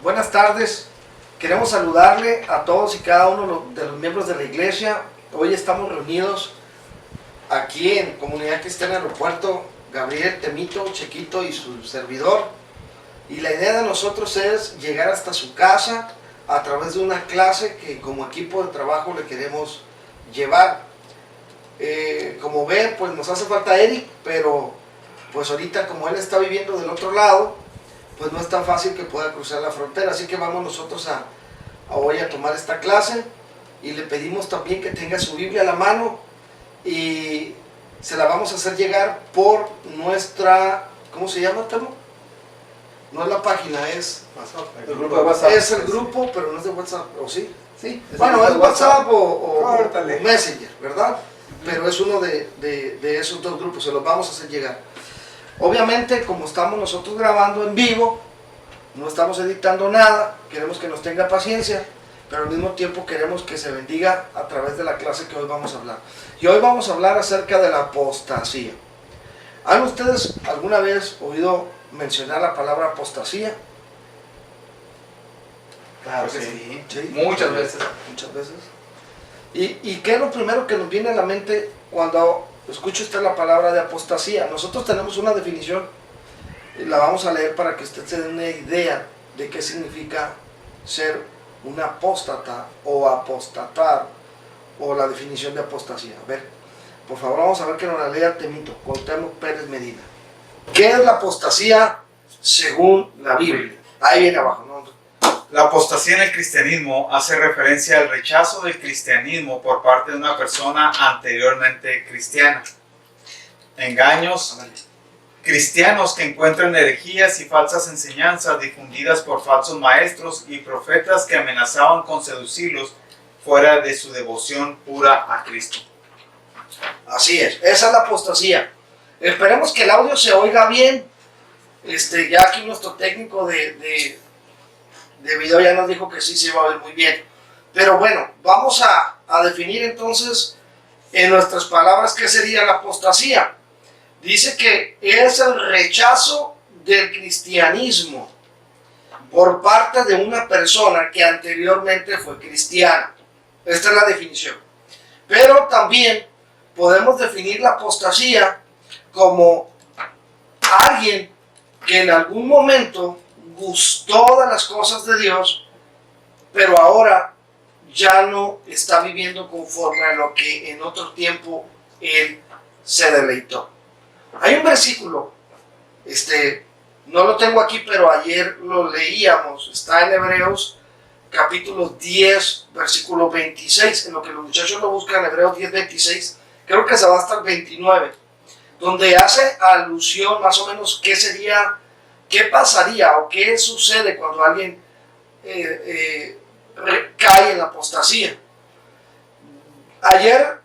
Buenas tardes. Queremos saludarle a todos y cada uno de los miembros de la iglesia. Hoy estamos reunidos aquí en Comunidad Cristiana Aeropuerto, Gabriel, Temito, Chequito y su servidor. Y la idea de nosotros es llegar hasta su casa a través de una clase que como equipo de trabajo le queremos llevar. Como ven, pues nos hace falta Eric, pero pues ahorita como él está viviendo del otro lado, pues no es tan fácil que pueda cruzar la frontera. Así que vamos nosotros hoy a tomar esta clase y le pedimos también que tenga su Biblia a la mano y se la vamos a hacer llegar por nuestra, ¿cómo se llama, Temo? No es la página, es el grupo de WhatsApp. Es el grupo, pero no es de WhatsApp, ¿o sí? Sí. Bueno, es WhatsApp o Messenger, ¿verdad? Pero es uno de esos dos grupos, se los vamos a hacer llegar. Obviamente, como estamos nosotros grabando en vivo, no estamos editando nada, queremos que nos tenga paciencia, pero al mismo tiempo queremos que se bendiga a través de la clase que hoy vamos a hablar. Y hoy vamos a hablar acerca de la apostasía. ¿Han ustedes alguna vez oído mencionar la palabra apostasía? Claro que sí. ¿Sí? Muchas veces. Muchas veces. ¿Y qué es lo primero que nos viene a la mente cuando escucha usted la palabra de apostasía? Nosotros tenemos una definición, y la vamos a leer para que usted se dé una idea de qué significa ser un apóstata o apostatar, o la definición de apostasía. A ver, por favor, vamos a ver que nos la lea Temito, Cuauhtémoc Pérez Medina. ¿Qué es la apostasía según la Biblia? Ahí viene abajo, ¿no? La apostasía en el cristianismo hace referencia al rechazo del cristianismo por parte de una persona anteriormente cristiana. Engaños cristianos que encuentran herejías y falsas enseñanzas difundidas por falsos maestros y profetas que amenazaban con seducirlos fuera de su devoción pura a Cristo. Así es, esa es la apostasía. Esperemos que el audio se oiga bien. Ya aquí nuestro técnico de video ya nos dijo que sí se va a ver muy bien. Pero bueno, vamos a definir entonces en nuestras palabras qué sería la apostasía. Dice que es el rechazo del cristianismo por parte de una persona que anteriormente fue cristiana. Esta es la definición. Pero también podemos definir la apostasía como alguien que en algún momento gustó de las cosas de Dios, pero ahora ya no está viviendo conforme a lo que en otro tiempo él se deleitó. Hay un versículo, no lo tengo aquí, pero ayer lo leíamos, está en Hebreos capítulo 10, versículo 26, en lo que los muchachos lo buscan, Hebreos 10, 26, creo que se va hasta el 29, donde hace alusión más o menos qué pasaría o qué sucede cuando alguien cae en la apostasía. Ayer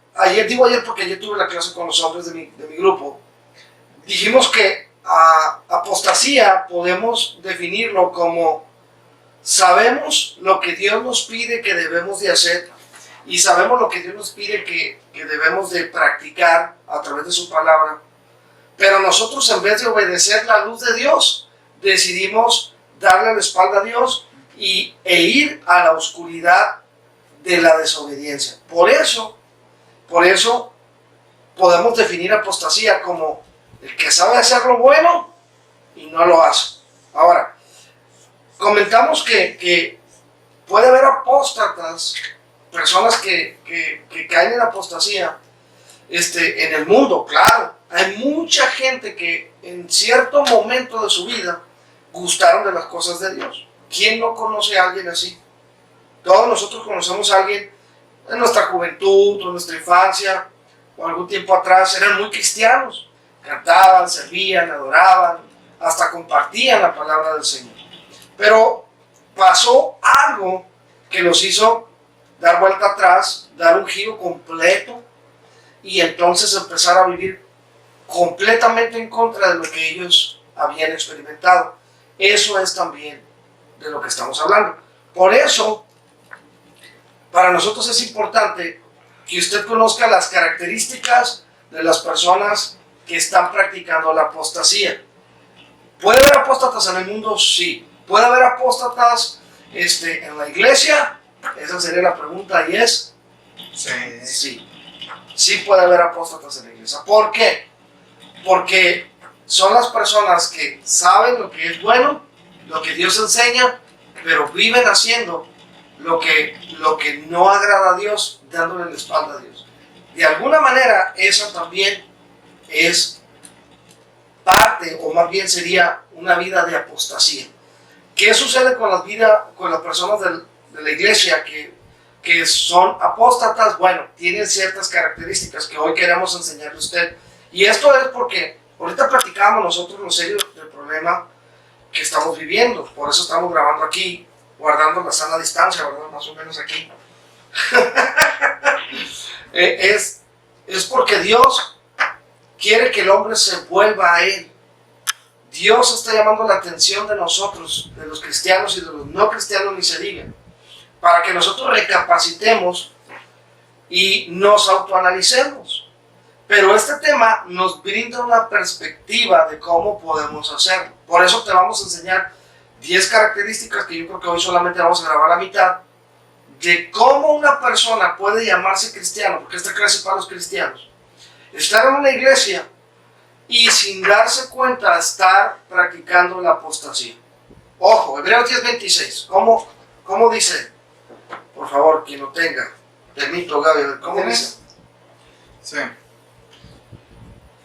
porque ayer tuve la clase con los hombres de mi grupo, dijimos que apostasía podemos definirlo como sabemos lo que Dios nos pide que debemos de hacer y sabemos lo que Dios nos pide que debemos de practicar a través de su palabra, pero nosotros en vez de obedecer la luz de Dios decidimos darle la espalda a Dios e ir a la oscuridad de la desobediencia. Por eso podemos definir apostasía como el que sabe hacer lo bueno y no lo hace. Ahora, comentamos que puede haber apóstatas, personas que caen en apostasía en el mundo, claro. Hay mucha gente que en cierto momento de su vida gustaron de las cosas de Dios. ¿Quién no conoce a alguien así? Todos nosotros conocemos a alguien en nuestra juventud o en nuestra infancia o algún tiempo atrás, eran muy cristianos, cantaban, servían, adoraban, hasta compartían la palabra del Señor. Pero pasó algo que los hizo dar vuelta atrás, dar un giro completo y entonces empezar a vivir completamente en contra de lo que ellos habían experimentado. Eso es también de lo que estamos hablando. Por eso, para nosotros es importante que usted conozca las características de las personas que están practicando la apostasía. ¿Puede haber apóstatas en el mundo? Sí. ¿Puede haber apóstatas en la iglesia? Esa sería la pregunta y es sí. Sí puede haber apóstatas en la iglesia. ¿Por qué? Porque son las personas que saben lo que es bueno, lo que Dios enseña, pero viven haciendo lo que no agrada a Dios, dándole la espalda a Dios. De alguna manera, eso también es parte, o más bien sería una vida de apostasía. ¿Qué sucede con las personas de la iglesia que son apóstatas? Bueno, tienen ciertas características que hoy queremos enseñarle a usted. Y esto es porque ahorita platicamos nosotros lo serio del problema que estamos viviendo. Por eso estamos grabando aquí, guardando la sana distancia, ¿verdad? Más o menos aquí. Es porque Dios quiere que el hombre se vuelva a Él. Dios está llamando la atención de nosotros, de los cristianos y de los no cristianos, ni se diga, para que nosotros recapacitemos y nos autoanalicemos. Pero este tema nos brinda una perspectiva de cómo podemos hacerlo. Por eso te vamos a enseñar 10 características que yo creo que hoy solamente vamos a grabar la mitad, de cómo una persona puede llamarse cristiano, porque esta clase es para los cristianos, estar en una iglesia y sin darse cuenta estar practicando la apostasía. Ojo, Hebreos 10:26, ¿cómo dice? Por favor, quien lo tenga, permito, Gaby, ¿cómo dice? Sí.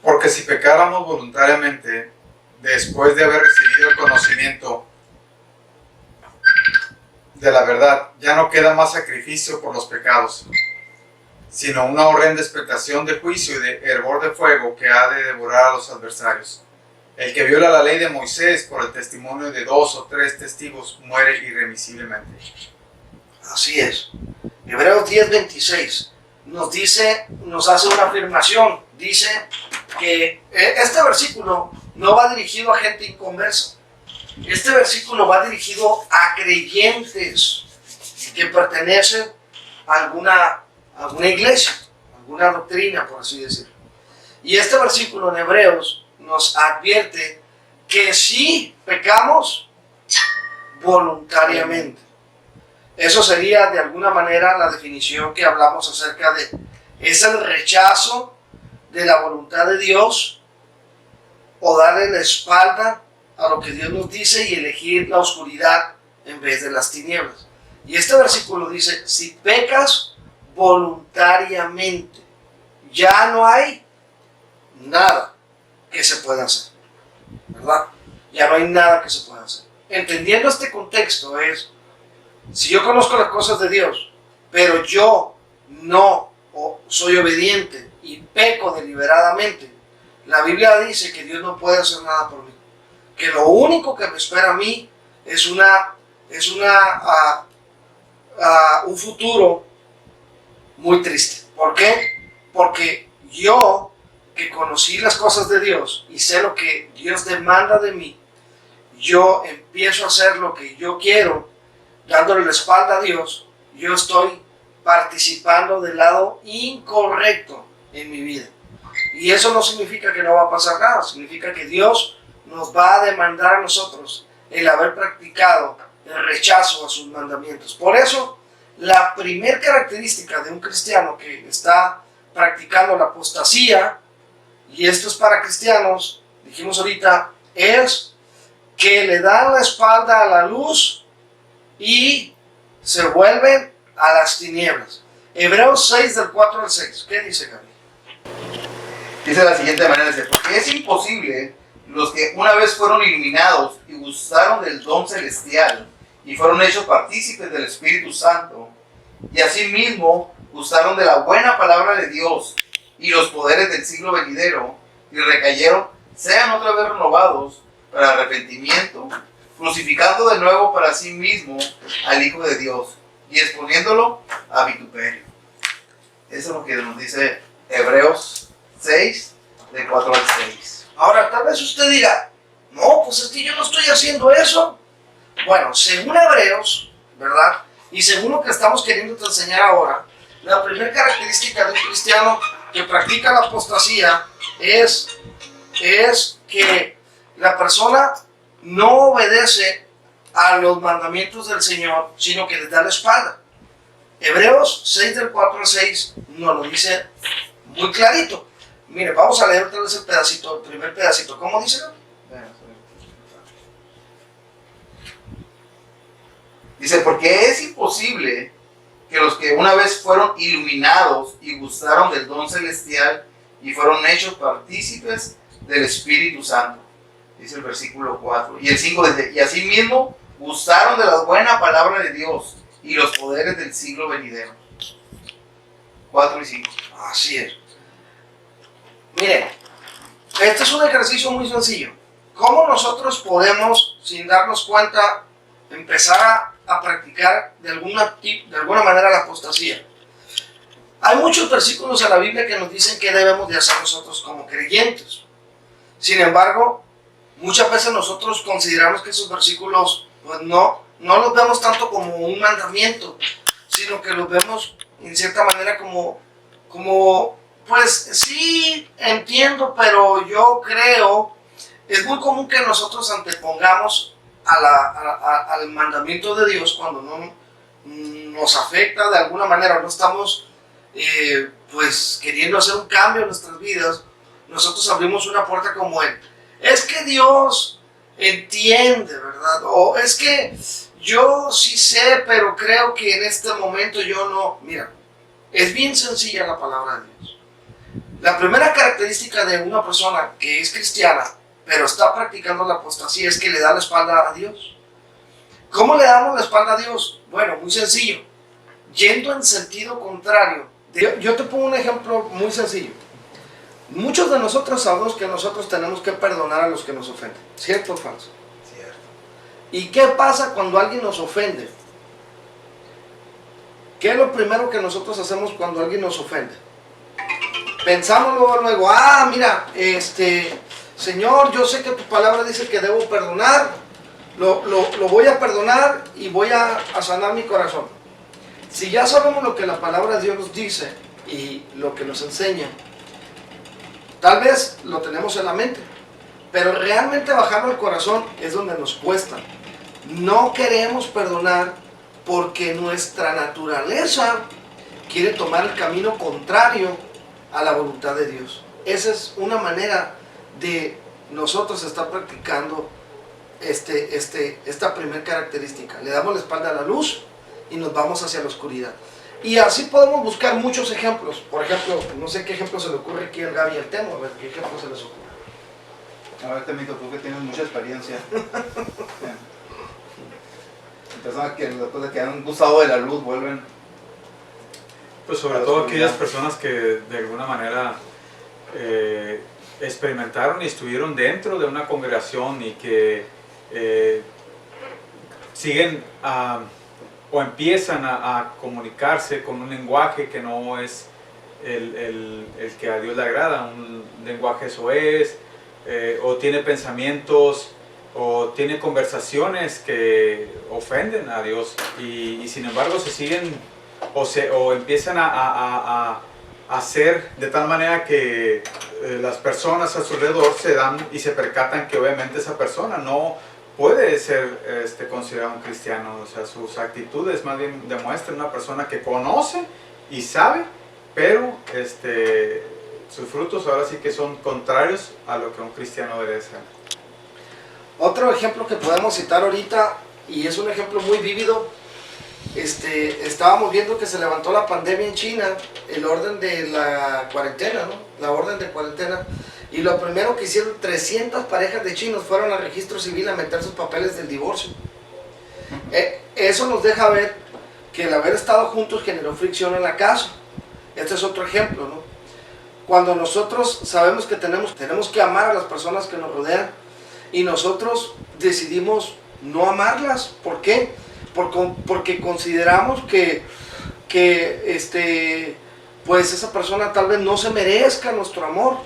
Porque si pecáramos voluntariamente, después de haber recibido el conocimiento de la verdad, ya no queda más sacrificio por los pecados, sino una horrenda expectación de juicio y de hervor de fuego que ha de devorar a los adversarios. El que viola la ley de Moisés por el testimonio de 2 o 3 testigos muere irremisiblemente. Así es. Hebreos 10:26 nos hace una afirmación. Dice que este versículo no va dirigido a gente inconversa. Este versículo va dirigido a creyentes que pertenecen a alguna iglesia, alguna doctrina, por así decirlo. Y este versículo en Hebreos nos advierte que si pecamos voluntariamente. Eso sería de alguna manera la definición que hablamos acerca de. Es el rechazo de la voluntad de Dios o darle la espalda a lo que Dios nos dice y elegir la oscuridad en vez de las tinieblas. Y este versículo dice, si pecas voluntariamente, ya no hay nada que se pueda hacer, ¿verdad? Ya no hay nada que se pueda hacer. Entendiendo este contexto es, si yo conozco las cosas de Dios, pero yo no soy obediente y peco deliberadamente, la Biblia dice que Dios no puede hacer nada por mí. Que lo único que me espera a mí es un futuro muy triste. ¿Por qué? Porque yo, que conocí las cosas de Dios y sé lo que Dios demanda de mí, yo empiezo a hacer lo que yo quiero, dándole la espalda a Dios. Yo estoy participando del lado incorrecto en mi vida. Y eso no significa que no va a pasar nada, significa que Dios nos va a demandar a nosotros el haber practicado el rechazo a sus mandamientos. Por eso, la primera característica de un cristiano que está practicando la apostasía, y esto es para cristianos, dijimos ahorita, es que le dan la espalda a la luz y se vuelven a las tinieblas. Hebreos 6 del 4 al 6. ¿Qué dice, Gaby? Dice de la siguiente manera, dice, porque es imposible los que una vez fueron iluminados y gustaron del don celestial y fueron hechos partícipes del Espíritu Santo y asimismo gustaron de la buena palabra de Dios y los poderes del siglo venidero y recayeron, sean otra vez renovados para arrepentimiento, crucificando de nuevo para sí mismo al Hijo de Dios y exponiéndolo a vituperio. Eso es lo que nos dice Hebreos 6, de 4 al 6. Ahora, tal vez usted diga, no, pues es que yo no estoy haciendo eso. Bueno, según Hebreos, ¿verdad? Y según lo que estamos queriendo enseñar ahora, la primera característica de un cristiano que practica la apostasía es que la persona no obedece a los mandamientos del Señor, sino que les da la espalda. Hebreos 6 del 4 al 6 nos lo dice muy clarito. Mire, vamos a leer otra vez el pedacito, el primer pedacito. ¿Cómo dice? Dice, porque es imposible que los que una vez fueron iluminados y gustaron del don celestial y fueron hechos partícipes del Espíritu Santo. Dice el versículo 4. Y el 5 dice, y asimismo gustaron de la buena palabra de Dios y los poderes del siglo venidero. 4 y 5. Así es. Miren, este es un ejercicio muy sencillo. ¿Cómo nosotros podemos, sin darnos cuenta, empezar a practicar de alguna manera la apostasía? Hay muchos versículos en la Biblia que nos dicen qué debemos de hacer nosotros como creyentes. Sin embargo, muchas veces nosotros consideramos que esos versículos pues no los vemos tanto como un mandamiento, sino que los vemos en cierta manera como pues sí, entiendo, pero yo creo, es muy común que nosotros antepongamos al mandamiento de Dios cuando no nos afecta de alguna manera, no estamos pues queriendo hacer un cambio en nuestras vidas. Nosotros abrimos una puerta como él. Es que Dios entiende, ¿verdad? O es que yo sí sé, pero creo que en este momento yo no. Mira, es bien sencilla la palabra de Dios. La primera característica de una persona que es cristiana, pero está practicando la apostasía, es que le da la espalda a Dios. ¿Cómo le damos la espalda a Dios? Bueno, muy sencillo. Yendo en sentido contrario. Yo te pongo un ejemplo muy sencillo. Muchos de nosotros sabemos que nosotros tenemos que perdonar a los que nos ofenden. ¿Cierto o falso? Cierto. ¿Y qué pasa cuando alguien nos ofende? ¿Qué es lo primero que nosotros hacemos cuando alguien nos ofende? Pensamos luego, mira, Señor, yo sé que tu palabra dice que debo perdonar, lo voy a perdonar y voy a sanar mi corazón. Si ya sabemos lo que la palabra de Dios nos dice y lo que nos enseña, tal vez lo tenemos en la mente, pero realmente bajarlo al corazón es donde nos cuesta. No queremos perdonar porque nuestra naturaleza quiere tomar el camino contrario a la voluntad de Dios. Esa es una manera de nosotros estar practicando esta primera característica. Le damos la espalda a la luz y nos vamos hacia la oscuridad. Y así podemos buscar muchos ejemplos. Por ejemplo, no sé qué ejemplo se le ocurre aquí al Gaby y al Temo. A ver, ¿qué ejemplo se les ocurre? A ver, Temito, tú que tienes mucha experiencia. Personas que después de que han gustado de la luz vuelven. Pues sobre todo aquellas personas que de alguna manera experimentaron y estuvieron dentro de una congregación y que siguen o empiezan a comunicarse con un lenguaje que no es el que a Dios le agrada, un lenguaje soez, o tiene pensamientos o tiene conversaciones que ofenden a Dios y sin embargo se siguen o empiezan a hacer de tal manera que las personas a su alrededor se dan y se percatan que obviamente esa persona no puede ser considerado un cristiano. O sea, sus actitudes más bien demuestran una persona que conoce y sabe, pero sus frutos ahora sí que son contrarios a lo que un cristiano debe ser. Otro ejemplo que podemos citar ahorita, y es un ejemplo muy vívido, estábamos viendo que se levantó la pandemia en China, el orden de la cuarentena, ¿no? La orden de cuarentena, y lo primero que hicieron 300 parejas de chinos fueron al registro civil a meter sus papeles del divorcio. Eso nos deja ver que el haber estado juntos generó fricción en la casa. Este es otro ejemplo, ¿no? Cuando nosotros sabemos que tenemos que amar a las personas que nos rodean y nosotros decidimos no amarlas, ¿por qué? Porque consideramos que pues esa persona tal vez no se merezca nuestro amor,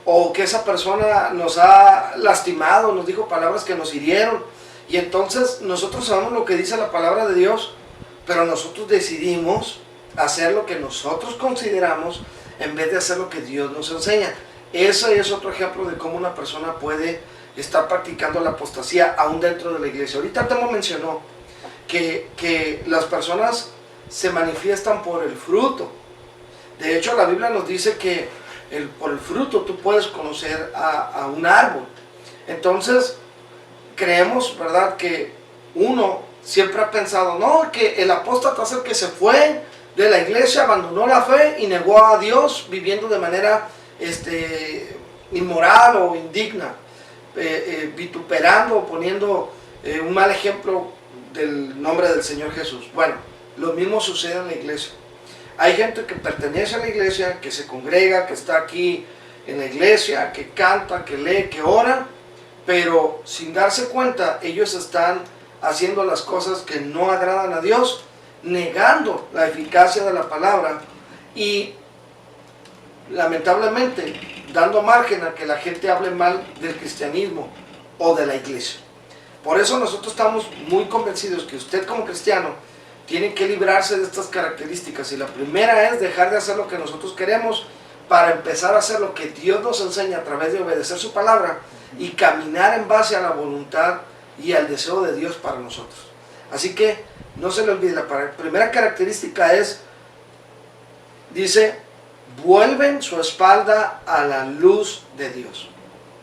o que esa persona nos ha lastimado, nos dijo palabras que nos hirieron, y entonces nosotros sabemos lo que dice la palabra de Dios, pero nosotros decidimos hacer lo que nosotros consideramos en vez de hacer lo que Dios nos enseña. Ese es otro ejemplo de cómo una persona puede está practicando la apostasía aún dentro de la iglesia. Ahorita Temo mencionó que las personas se manifiestan por el fruto. De hecho, la Biblia nos dice que por el fruto tú puedes conocer a un árbol. Entonces, creemos, ¿verdad?, que uno siempre ha pensado, no, que el apóstata es el que se fue de la iglesia, abandonó la fe y negó a Dios viviendo de manera inmoral o indigna, vituperando o poniendo un mal ejemplo del nombre del Señor Jesús. Bueno, lo mismo sucede en la iglesia. Hay gente que pertenece a la iglesia, que se congrega, que está aquí en la iglesia, que canta, que lee, que ora, pero sin darse cuenta ellos están haciendo las cosas que no agradan a Dios, negando la eficacia de la palabra y lamentablemente dando margen a que la gente hable mal del cristianismo o de la iglesia. Por eso nosotros estamos muy convencidos que usted como cristiano tiene que librarse de estas características, y la primera es dejar de hacer lo que nosotros queremos para empezar a hacer lo que Dios nos enseña a través de obedecer su palabra y caminar en base a la voluntad y al deseo de Dios para nosotros. Así que no se le olvide, la primera característica es, dice, vuelven su espalda a la luz de Dios.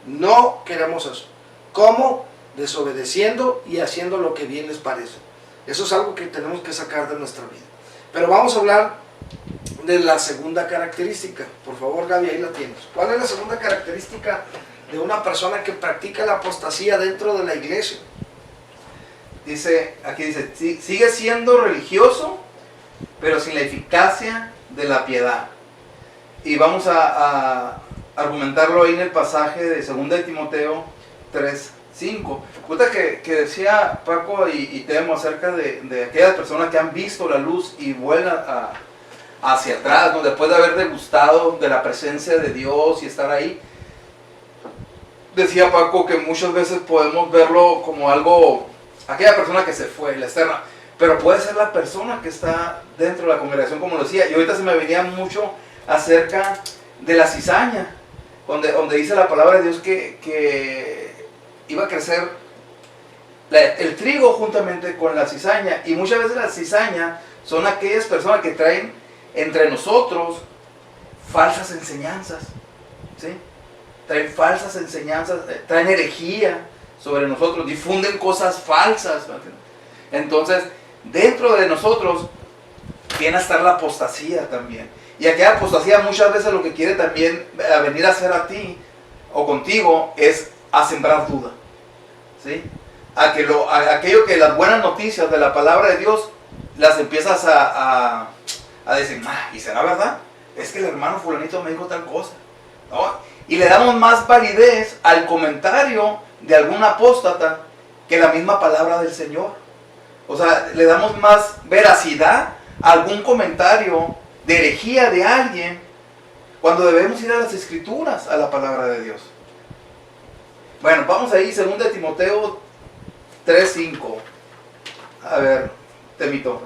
No queremos eso. ¿Cómo? Desobedeciendo y haciendo lo que bien les parece. Eso es algo que tenemos que sacar de nuestra vida. Pero vamos a hablar de la segunda característica. Por favor, Gaby, ahí la tienes. ¿Cuál es la segunda característica de una persona que practica la apostasía dentro de la iglesia? Dice, aquí dice, sigue siendo religioso, pero sin la eficacia de la piedad. Y vamos a argumentarlo ahí en el pasaje de 2 de Timoteo 3:5. Cuenta que decía Paco y Temo acerca de aquellas personas que han visto la luz y vuelven hacia atrás, ¿no? Después de haber degustado de la presencia de Dios y estar ahí. Decía Paco que muchas veces podemos verlo como algo, aquella persona que se fue, la externa, pero puede ser la persona que está dentro de la congregación, como lo decía. Y ahorita se me venía mucho acerca de la cizaña, donde dice la palabra de Dios que iba a crecer el trigo juntamente con la cizaña. Y muchas veces la cizaña son aquellas personas que traen entre nosotros falsas enseñanzas, ¿sí? Traen falsas enseñanzas, traen herejía sobre nosotros, difunden cosas falsas. Entonces, dentro de nosotros viene a estar la apostasía también. Y aquella apostasía muchas veces lo que quiere también venir a hacer a ti o contigo es a sembrar duda, ¿sí? Aquello que las buenas noticias de la palabra de Dios las empiezas a decir, ¿y será verdad? Es que el hermano fulanito me dijo tal cosa, ¿no? Y le damos más validez al comentario de algún apóstata que la misma palabra del Señor. O sea, le damos más veracidad a algún comentario de herejía de alguien cuando debemos ir a las Escrituras, a la palabra de Dios. Bueno, vamos ahí, 2 de Timoteo 3:5. A ver, Temito,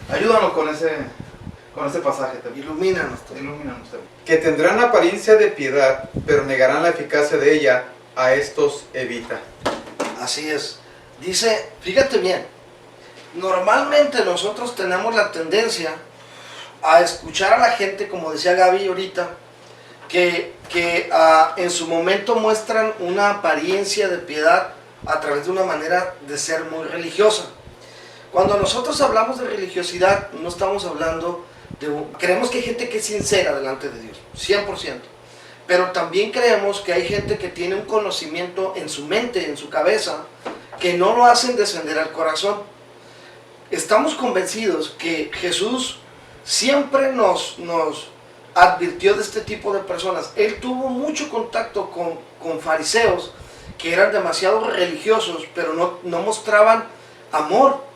ayúdanos con ese pasaje. Ilumínanos. Ilumínanos. Que tendrán apariencia de piedad, pero negarán la eficacia de ella, a estos evita. Así es. Dice, fíjate bien, normalmente nosotros tenemos la tendencia a escuchar a la gente, como decía Gaby ahorita, que en su momento muestran una apariencia de piedad a través de una manera de ser muy religiosa. Cuando nosotros hablamos de religiosidad, no estamos hablando creemos que hay gente que es sincera delante de Dios, 100%. Pero también creemos que hay gente que tiene un conocimiento en su mente, en su cabeza, que no lo hacen descender al corazón. Estamos convencidos que Jesús siempre nos advirtió de este tipo de personas. Él tuvo mucho contacto con fariseos que eran demasiado religiosos, pero no mostraban amor.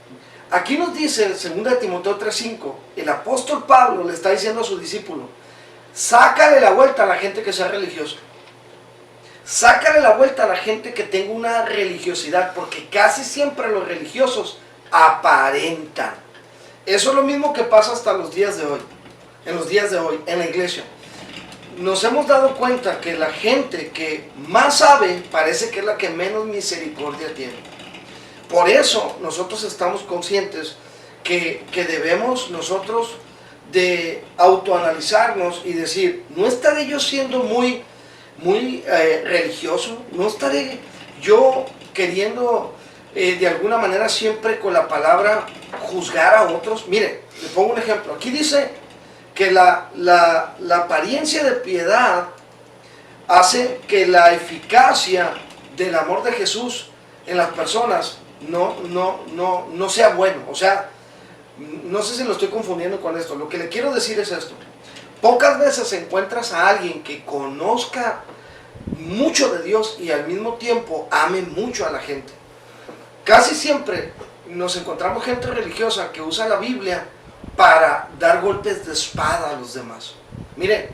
Aquí nos dice, en 2 de Timoteo 3:5, el apóstol Pablo le está diciendo a su discípulo, sácale la vuelta a la gente que sea religiosa. Sácale la vuelta a la gente que tenga una religiosidad, porque casi siempre los religiosos aparentan. Eso es lo mismo que pasa hasta los días de hoy, en la iglesia. nos hemos dado cuenta que la gente que más sabe parece que es la que menos misericordia tiene. Por eso nosotros estamos conscientes que debemos nosotros de autoanalizarnos y decir, ¿no estaré yo siendo muy religioso? ¿No estaré yo queriendo de alguna manera siempre con la palabra juzgar a otros? Mire, le pongo un ejemplo. Aquí dice que la apariencia de piedad hace que la eficacia del amor de Jesús en las personas no sea bueno. O sea, no sé si lo estoy confundiendo con esto. Lo que le quiero decir es esto. Pocas veces encuentras a alguien que conozca mucho de Dios y al mismo tiempo ame mucho a la gente. Casi siempre nos encontramos gente religiosa que usa la Biblia para dar golpes de espada a los demás. Mire,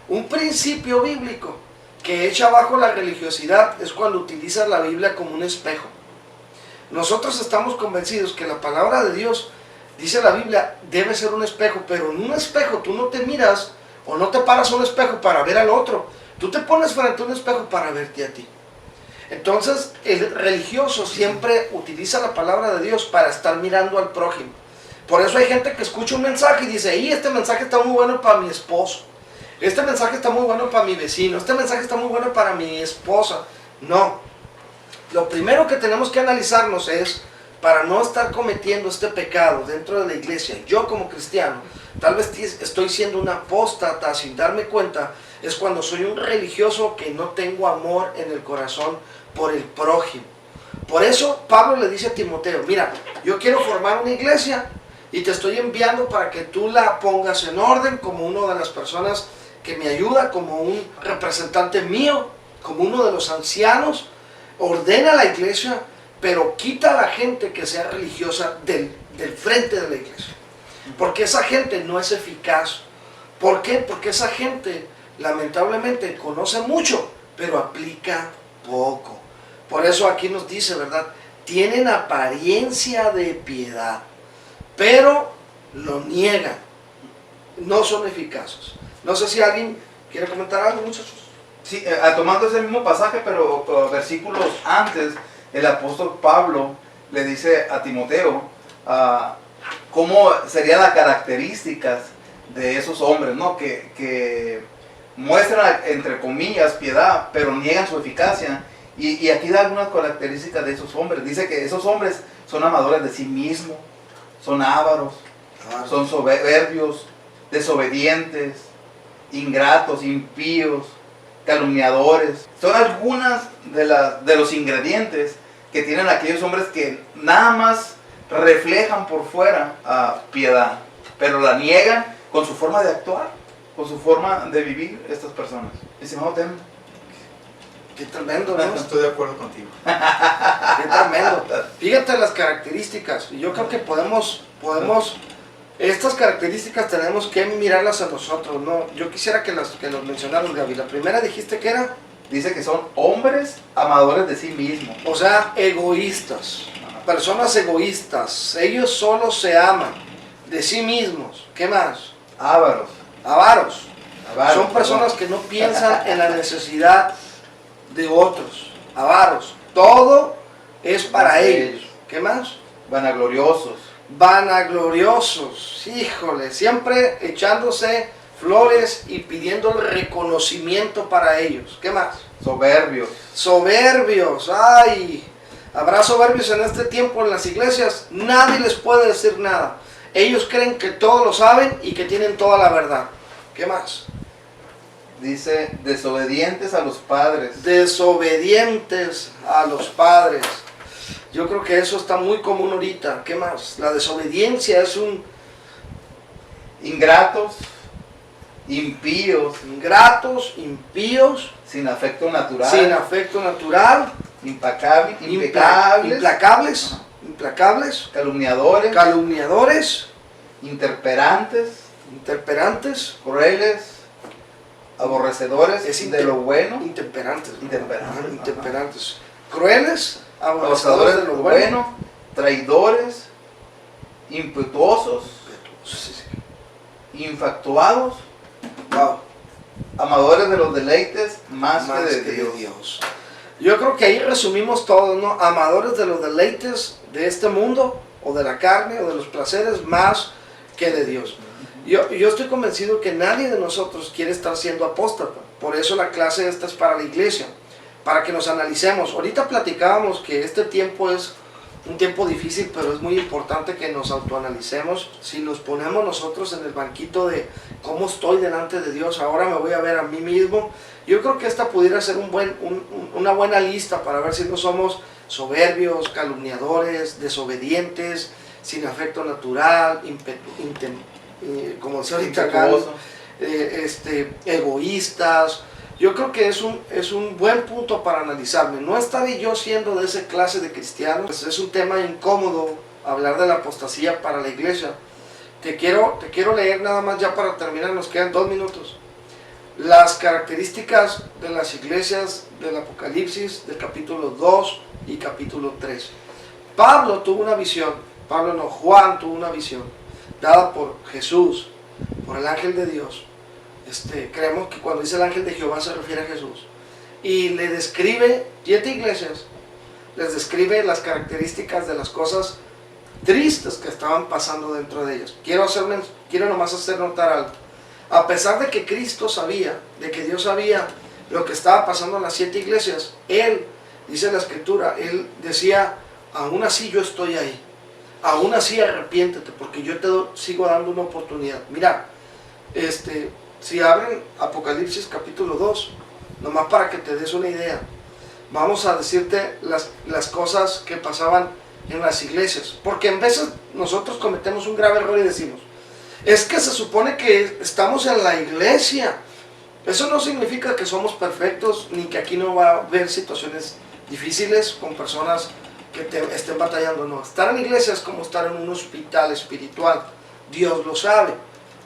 un principio bíblico que echa abajo la religiosidad es cuando utilizas la Biblia como un espejo. Nosotros estamos convencidos que la palabra de Dios, dice la Biblia, debe ser un espejo, pero en un espejo tú no te miras o no te paras a un espejo para ver al otro. Tú te pones frente a un espejo para verte a ti. Entonces, el religioso siempre utiliza la palabra de Dios para estar mirando al prójimo. Por eso hay gente que escucha un mensaje y dice, este mensaje está muy bueno para mi esposo. Este mensaje está muy bueno para mi vecino. Este mensaje está muy bueno para mi esposa. No. Lo primero que tenemos que analizarnos es, para no estar cometiendo este pecado dentro de la iglesia, yo como cristiano, tal vez estoy siendo un apóstata sin darme cuenta, es cuando soy un religioso que no tengo amor en el corazón por el prójimo. Por eso Pablo le dice a Timoteo, mira, yo quiero formar una iglesia y te estoy enviando para que tú la pongas en orden como una de las personas que me ayuda, como un representante mío, como uno de los ancianos. Ordena la iglesia, pero quita a la gente que sea religiosa del frente de la iglesia. Porque esa gente no es eficaz. ¿Por qué? Porque esa gente lamentablemente conoce mucho, pero aplica poco. Por eso aquí nos dice, ¿verdad? Tienen apariencia de piedad, pero lo niegan. No son eficaces. No sé si alguien quiere comentar algo, muchachos. Sí, tomando ese mismo pasaje, pero versículos antes, el apóstol Pablo le dice a Timoteo cómo serían las características de esos hombres, ¿no? Que muestran, entre comillas, piedad, pero niegan su eficacia. Y aquí da algunas características de esos hombres. Dice que esos hombres son amadores de sí mismos, son ávaros, son soberbios, desobedientes, ingratos, impíos, calumniadores. Son algunas de los ingredientes que tienen aquellos hombres que nada más reflejan por fuera piedad, pero la niegan con su forma de actuar, con su forma de vivir estas personas. Estimado Tem. Qué tremendo, ¿no? No estoy de acuerdo contigo. Qué tremendo. Fíjate las características. Y yo creo que podemos estas características tenemos que mirarlas a nosotros, ¿no? Yo quisiera que los mencionaras, Gaby. La primera dijiste que era... Dice que son hombres amadores de sí mismos. O sea, egoístas. Personas egoístas. Ellos solo se aman de sí mismos. ¿Qué más? Ávaros. Avaros. Avaros, son personas que no piensan en la necesidad de otros. Avaros. Todo es para ellos. ¿Qué más? Vanagloriosos. Vanagloriosos. Híjole, siempre echándose flores y pidiendo el reconocimiento para ellos. ¿Qué más? Soberbios. Soberbios. Ay, habrá soberbios en este tiempo en las iglesias. Nadie les puede decir nada. Ellos creen que todo lo saben y que tienen toda la verdad. ¿Qué más? Dice, desobedientes a los padres. Desobedientes a los padres. Yo creo que eso está muy común ahorita. ¿Qué más? La desobediencia es un... Ingratos, impíos. Ingratos, impíos. Sin afecto natural. Sin afecto natural. Implacables. Implacables. Calumniadores. Calumniadores. Interperantes. Crueles. Aborrecedores de lo bueno. Intemperantes. Intemperantes. Crueles. Abusadores de lo bueno. Traidores. Impetuosos. Infatuados. Wow. Amadores de los deleites más más que que de de Dios. Dios. Yo creo que ahí resumimos todo, ¿no? Amadores de los deleites de este mundo, o de la carne, o de los placeres, más que de Dios. Yo estoy convencido que nadie de nosotros quiere estar siendo apóstata. Por eso la clase esta es para la iglesia, para que nos analicemos. Ahorita platicábamos que este tiempo es un tiempo difícil, pero es muy importante que nos autoanalicemos. Si nos ponemos nosotros en el banquito de cómo estoy delante de Dios, ahora me voy a ver a mí mismo. Yo creo que esta pudiera ser una buena lista para ver si no somos soberbios, calumniadores, desobedientes, sin afecto natural, como decía ahorita Carlos, egoístas. Yo creo que es un buen punto para analizarme. No estaré yo siendo de esa clase de cristianos. Pues es un tema incómodo hablar de la apostasía para la iglesia. Te quiero leer nada más ya para terminar, nos quedan 2 minutos. Las características de las iglesias del Apocalipsis, del capítulo 2 y capítulo 3. Pablo tuvo una visión, Juan tuvo una visión, dada por Jesús, por el ángel de Dios. Creemos que cuando dice el ángel de Jehová se refiere a Jesús. Y le describe 7 iglesias, les describe las características de las cosas tristes que estaban pasando dentro de ellas. Quiero nomás hacer notar algo. A pesar de que Cristo sabía, de que Dios sabía lo que estaba pasando en las 7 iglesias, Él, dice la Escritura, Él decía, aún así yo estoy ahí, aún así arrepiéntete, porque yo te sigo dando una oportunidad. Mira, si abren Apocalipsis capítulo 2, nomás para que te des una idea, vamos a decirte las cosas que pasaban en las iglesias, porque en veces nosotros cometemos un grave error y decimos, es que se supone que estamos en la iglesia. Eso no significa que somos perfectos, ni que aquí no va a haber situaciones difíciles con personas que estén batallando. No, estar en la iglesia es como estar en un hospital espiritual. Dios lo sabe.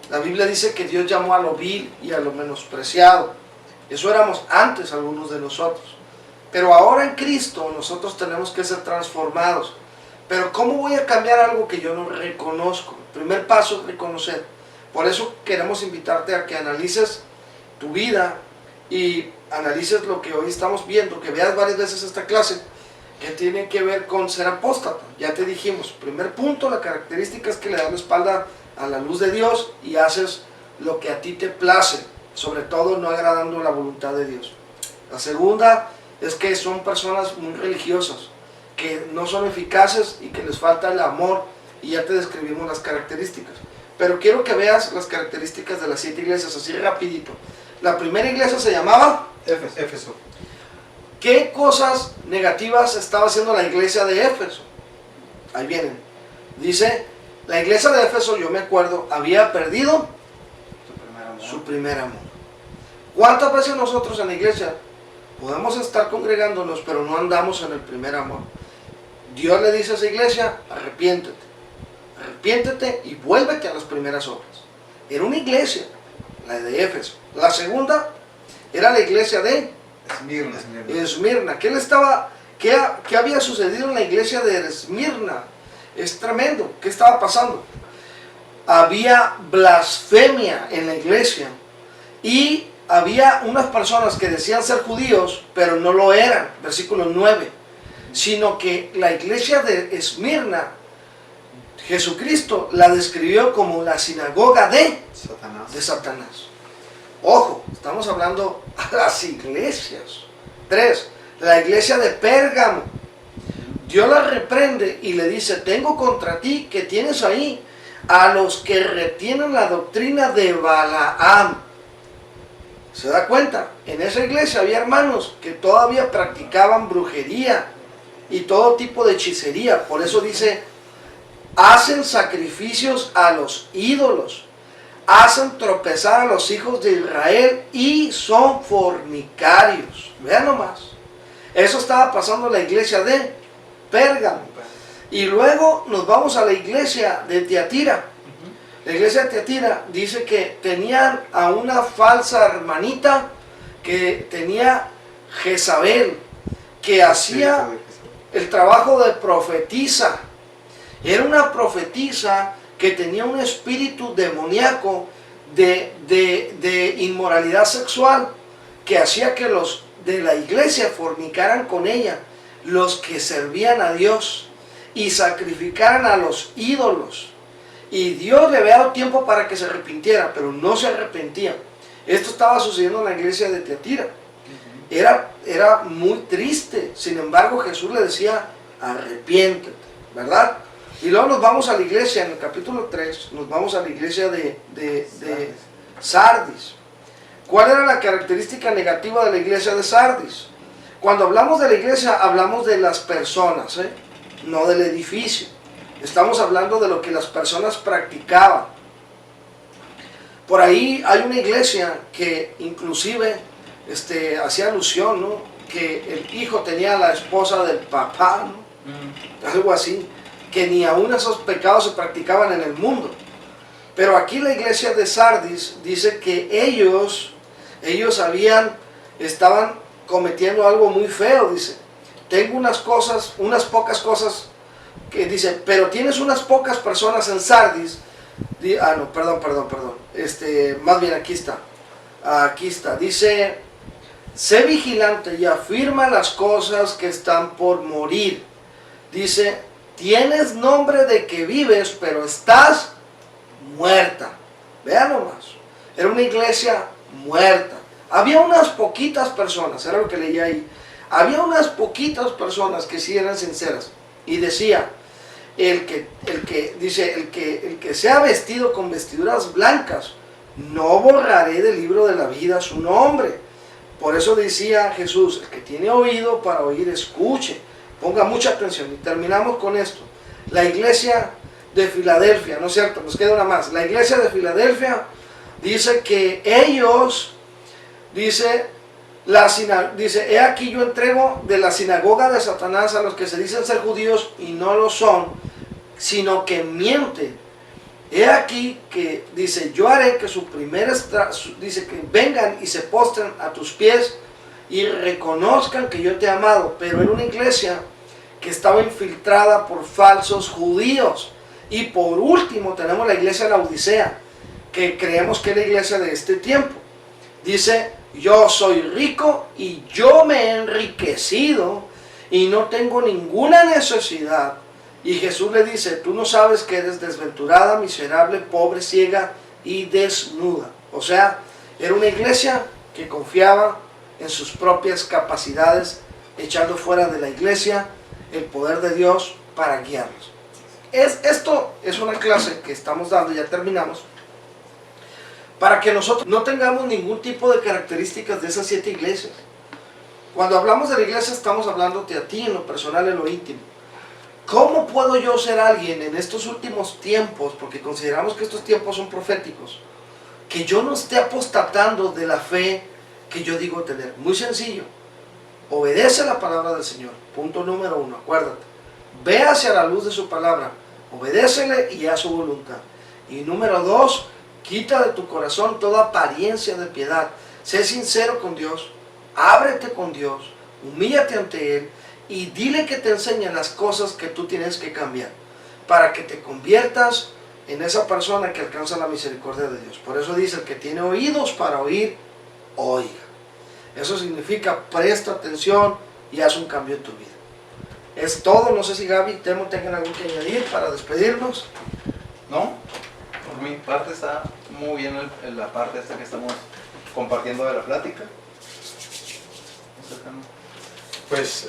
La Biblia dice que Dios llamó a lo vil y a lo menospreciado. Eso éramos antes algunos de nosotros. Pero ahora en Cristo nosotros tenemos que ser transformados. Pero ¿cómo voy a cambiar algo que yo no reconozco? El primer paso es reconocer. Por eso queremos invitarte a que analices tu vida y analices lo que hoy estamos viendo, que veas varias veces esta clase que tiene que ver con ser apóstata. Ya te dijimos, primer punto, la característica es que le das la espalda a la luz de Dios y haces lo que a ti te place, sobre todo no agradando la voluntad de Dios. La segunda es que son personas muy religiosas, que no son eficaces y que les falta el amor, y ya te describimos las características. Pero quiero que veas las características de las 7 iglesias, así rapidito. La primera iglesia se llamaba Éfeso. ¿Qué cosas negativas estaba haciendo la iglesia de Éfeso? Ahí vienen. Dice, la iglesia de Éfeso, yo me acuerdo, había perdido su primer amor. ¿Cuántas veces nosotros en la iglesia podemos estar congregándonos, pero no andamos en el primer amor? Dios le dice a esa iglesia, arrepiéntete y vuélvete a las primeras obras. Era una iglesia, la de Éfeso. La segunda era la iglesia de Esmirna. ¿Qué había sucedido en la iglesia de Esmirna? Es tremendo. ¿Qué estaba pasando? Había blasfemia en la iglesia y había unas personas que decían ser judíos, pero no lo eran, versículo 9, sino que la iglesia de Esmirna, Jesucristo la describió como la sinagoga de Satanás. Ojo, estamos hablando a las iglesias. 3, la iglesia de Pérgamo. Dios la reprende y le dice, tengo contra ti que tienes ahí a los que retienen la doctrina de Balaam. ¿Se da cuenta? En esa iglesia había hermanos que todavía practicaban brujería y todo tipo de hechicería. Por eso dice, hacen sacrificios a los ídolos, hacen tropezar a los hijos de Israel y son fornicarios. Vean nomás. Eso estaba pasando en la iglesia de Pérgamo. Y luego nos vamos a la iglesia de Tiatira. La iglesia de Tiatira dice que tenían a una falsa hermanita que tenía Jezabel, que hacía el trabajo de profetisa. Era una profetisa que tenía un espíritu demoníaco de inmoralidad sexual que hacía que los de la iglesia fornicaran con ella, los que servían a Dios y sacrificaran a los ídolos. Y Dios le había dado tiempo para que se arrepintiera, pero no se arrepentía. Esto estaba sucediendo en la iglesia de Tiatira. Era muy triste. Sin embargo, Jesús le decía, arrepiéntete, ¿verdad? Y luego nos vamos a la iglesia, en el capítulo 3, nos vamos a la iglesia de Sardis. ¿Cuál era la característica negativa de la iglesia de Sardis? Cuando hablamos de la iglesia, hablamos de las personas, no del edificio. Estamos hablando de lo que las personas practicaban. Por ahí hay una iglesia que inclusive hacía alusión, ¿no?, que el hijo tenía a la esposa del papá, ¿no? Algo así, que ni aún esos pecados se practicaban en el mundo. Pero aquí la iglesia de Sardis dice que ellos estaban cometiendo algo muy feo. Dice, tengo unas pocas cosas, que dice, pero tienes unas pocas personas en Sardis. Más bien aquí está, dice, sé vigilante y afirma las cosas que están por morir. Dice, tienes nombre de que vives, pero estás muerta. Vean nomás, era una iglesia muerta. Había unas poquitas personas, era lo que leía ahí, había unas poquitas personas que sí eran sinceras. Y decía, el que sea vestido con vestiduras blancas, no borraré del libro de la vida su nombre. Por eso decía Jesús, el que tiene oído para oír, escuche. Ponga mucha atención. Y terminamos con esto. La iglesia de Filadelfia, ¿no es cierto? Nos queda una más. La iglesia de Filadelfia dice que ellos, dice, he aquí yo entrego de la sinagoga de Satanás a los que se dicen ser judíos y no lo son, sino que mienten. He aquí que, dice, yo haré que dice que vengan y se postren a tus pies y reconozcan que yo te he amado. Pero era una iglesia que estaba infiltrada por falsos judíos. Y por último tenemos la iglesia de la Odisea, que creemos que es la iglesia de este tiempo. Dice, yo soy rico y yo me he enriquecido y no tengo ninguna necesidad. Y Jesús le dice, tú no sabes que eres desventurada, miserable, pobre, ciega y desnuda. O sea, era una iglesia que confiaba en sus propias capacidades, echando fuera de la iglesia el poder de Dios para guiarlos. Esto es una clase que estamos dando, ya terminamos, para que nosotros no tengamos ningún tipo de características de esas 7 iglesias. Cuando hablamos de la iglesia estamos hablándote a ti en lo personal, en lo íntimo. ¿Cómo puedo yo ser alguien en estos últimos tiempos, porque consideramos que estos tiempos son proféticos, que yo no esté apostatando de la fe que yo digo tener? Muy sencillo, obedece la palabra del Señor, punto número 1, acuérdate, ve hacia la luz de su palabra, obedécele y haz su voluntad. Y número 2, quita de tu corazón toda apariencia de piedad, sé sincero con Dios, ábrete con Dios, humíllate ante Él, y dile que te enseñe las cosas que tú tienes que cambiar, para que te conviertas en esa persona que alcanza la misericordia de Dios. Por eso dice, el que tiene oídos para oír, oiga. Eso significa, presta atención y haz un cambio en tu vida. Es todo. No sé si Gaby y Temo tengan algo que añadir para despedirnos. No, por mi parte está muy bien la parte esta que estamos compartiendo de la plática. Pues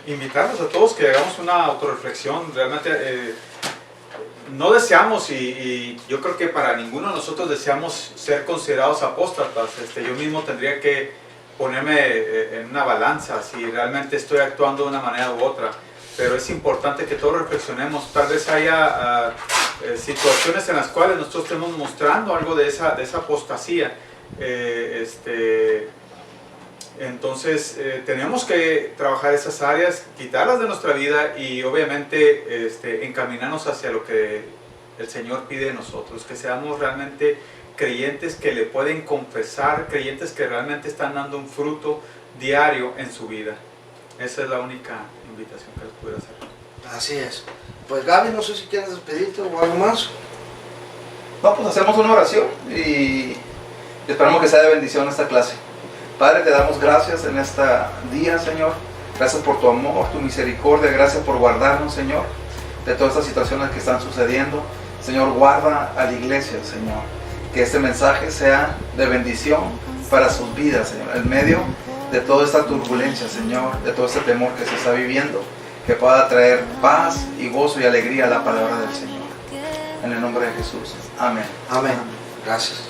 invitarlos a todos que hagamos una autorreflexión. Realmente no deseamos, y yo creo que para ninguno de nosotros deseamos ser considerados apóstatas. Yo mismo tendría que ponerme en una balanza si realmente estoy actuando de una manera u otra. Pero es importante que todos reflexionemos. Tal vez haya situaciones en las cuales nosotros estemos mostrando algo de esa apostasía. Entonces tenemos que trabajar esas áreas, quitarlas de nuestra vida y obviamente encaminarnos hacia lo que el Señor pide de nosotros, que seamos realmente creyentes que le pueden confesar, creyentes que realmente están dando un fruto diario en su vida. Esa es la única invitación que les puedo hacer. Así es. Pues Gaby, no sé si quieres despedirte o algo más. No, pues hacemos una oración y esperamos que sea de bendición esta clase. Padre, te damos gracias en este día, Señor. Gracias por tu amor, tu misericordia. Gracias por guardarnos, Señor, de todas estas situaciones que están sucediendo. Señor, guarda a la iglesia, Señor. Que este mensaje sea de bendición para sus vidas, Señor. En medio de toda esta turbulencia, Señor, de todo este temor que se está viviendo, que pueda traer paz y gozo y alegría a la palabra del Señor. En el nombre de Jesús. Amén. Amén. Gracias.